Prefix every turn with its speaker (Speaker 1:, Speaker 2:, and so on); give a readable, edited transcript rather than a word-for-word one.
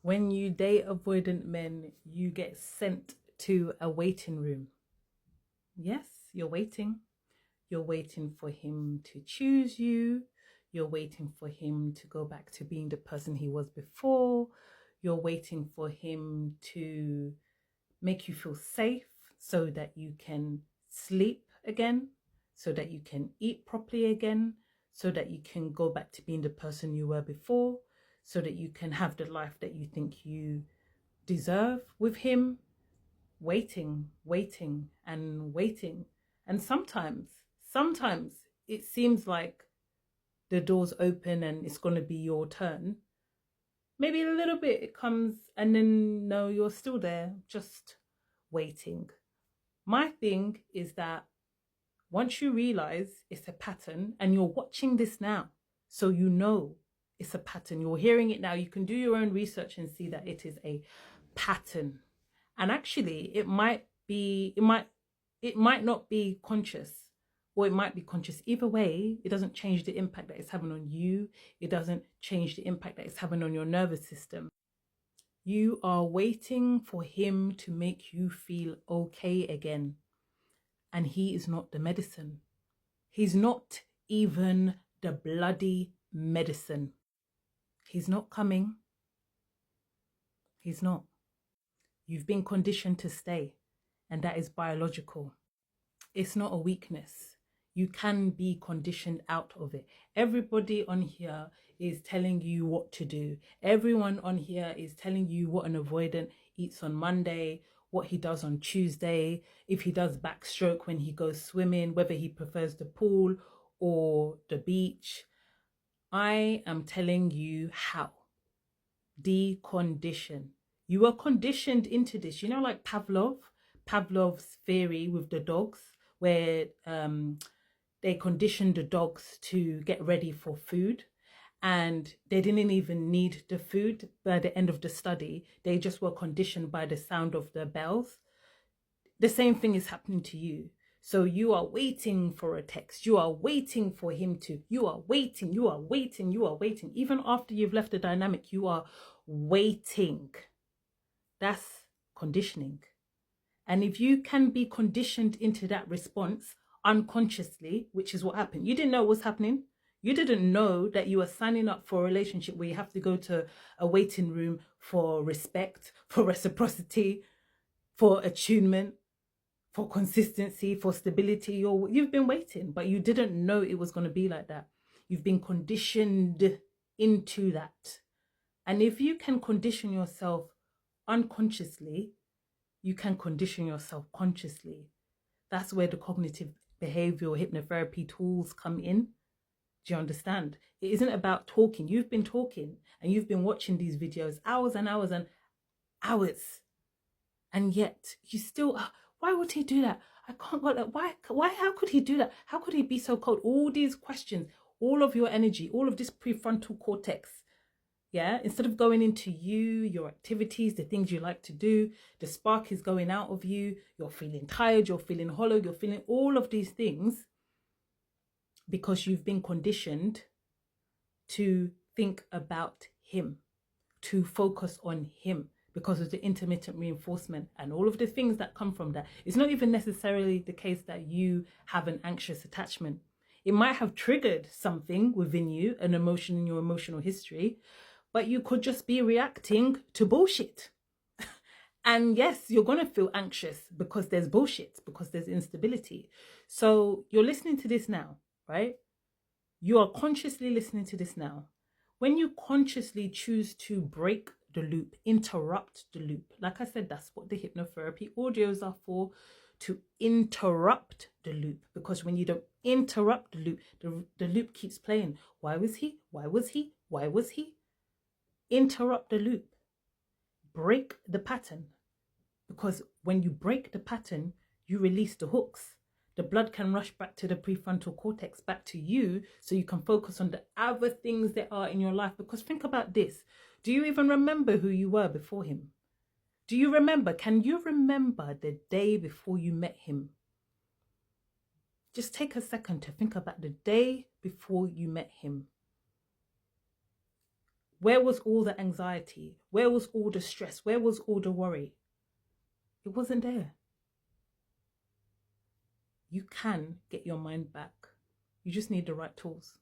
Speaker 1: When you date avoidant men, you get sent to a waiting room. Yes, you're waiting. You're waiting for him to choose you. You're waiting for him to go back to being the person he was before. You're waiting for him to make you feel safe so that you can sleep again, so that you can eat properly again, so that you can go back to being the person you were before, so that you can have the life that you think you deserve with him. Waiting, waiting, and waiting. And sometimes it seems like the door's open and it's going to be your turn. Maybe a little bit it comes and then no, you're still there, just waiting. My thing is that once you realize it's a pattern, and you're watching this now, so you know it's a pattern, you're hearing it now, you can do your own research and see that it is a pattern. And actually it might not be conscious, or it might be conscious. Either way, it doesn't change the impact that it's having on you. It doesn't change the impact that it's having on your nervous system. You are waiting for him to make you feel okay again. And he is not the medicine. He's not even the bloody medicine. He's not coming. He's not. You've been conditioned to stay, and that is biological. It's not a weakness. You can be conditioned out of it. Everybody on here is telling you what to do. Everyone on here is telling you what an avoidant eats on Monday, what he does on Tuesday, if he does backstroke when he goes swimming, whether he prefers the pool or the beach. I am telling you how. Decondition. You are conditioned into this. You know, like Pavlov's theory with the dogs, where they conditioned the dogs to get ready for food, and they didn't even need the food by the end of the study. They just were conditioned by the sound of the bells. The same thing is happening to you. So you are waiting for a text. You are waiting for him to. You are waiting. You are waiting. You are waiting. Even after you've left the dynamic, you are waiting. That's conditioning. And if you can be conditioned into that response unconsciously, which is what happened, you didn't know what was happening. You didn't know that you were signing up for a relationship where you have to go to a waiting room for respect, for reciprocity, for attunement, for consistency, for stability. You've been waiting, but you didn't know it was going to be like that. You've been conditioned into that. And if you can condition yourself unconsciously, you can condition yourself consciously. That's where the cognitive behavioral hypnotherapy tools come in. Do you understand? It isn't about talking. You've been talking and you've been watching these videos hours and hours and hours. And yet you still, why would he do that? I can't go that. Why, how could he do that? How could he be so cold? All these questions, all of your energy, all of this prefrontal cortex. Yeah, instead of going into you, your activities, the things you like to do, the spark is going out of you. You're feeling tired, you're feeling hollow, you're feeling all of these things because you've been conditioned to think about him, to focus on him because of the intermittent reinforcement and all of the things that come from that. It's not even necessarily the case that you have an anxious attachment. It might have triggered something within you, an emotion in your emotional history, but you could just be reacting to bullshit. And yes, you're going to feel anxious because there's bullshit, because there's instability. So you're listening to this now, right? You are consciously listening to this now. When you consciously choose to break the loop, interrupt the loop, like I said, that's what the hypnotherapy audios are for, to interrupt the loop. Because when you don't interrupt the loop, the loop keeps playing. Why was he? Why was he? Why was he? Interrupt the loop. Break the pattern. Because when you break the pattern, you release the hooks. The blood can rush back to the prefrontal cortex, back to you, so you can focus on the other things that are in your life. Because think about this. Do you even remember who you were before him? Do you remember? Can you remember the day before you met him? Just take a second to think about the day before you met him. Where was all the anxiety? Where was all the stress? Where was all the worry? It wasn't there. You can get your mind back. You just need the right tools.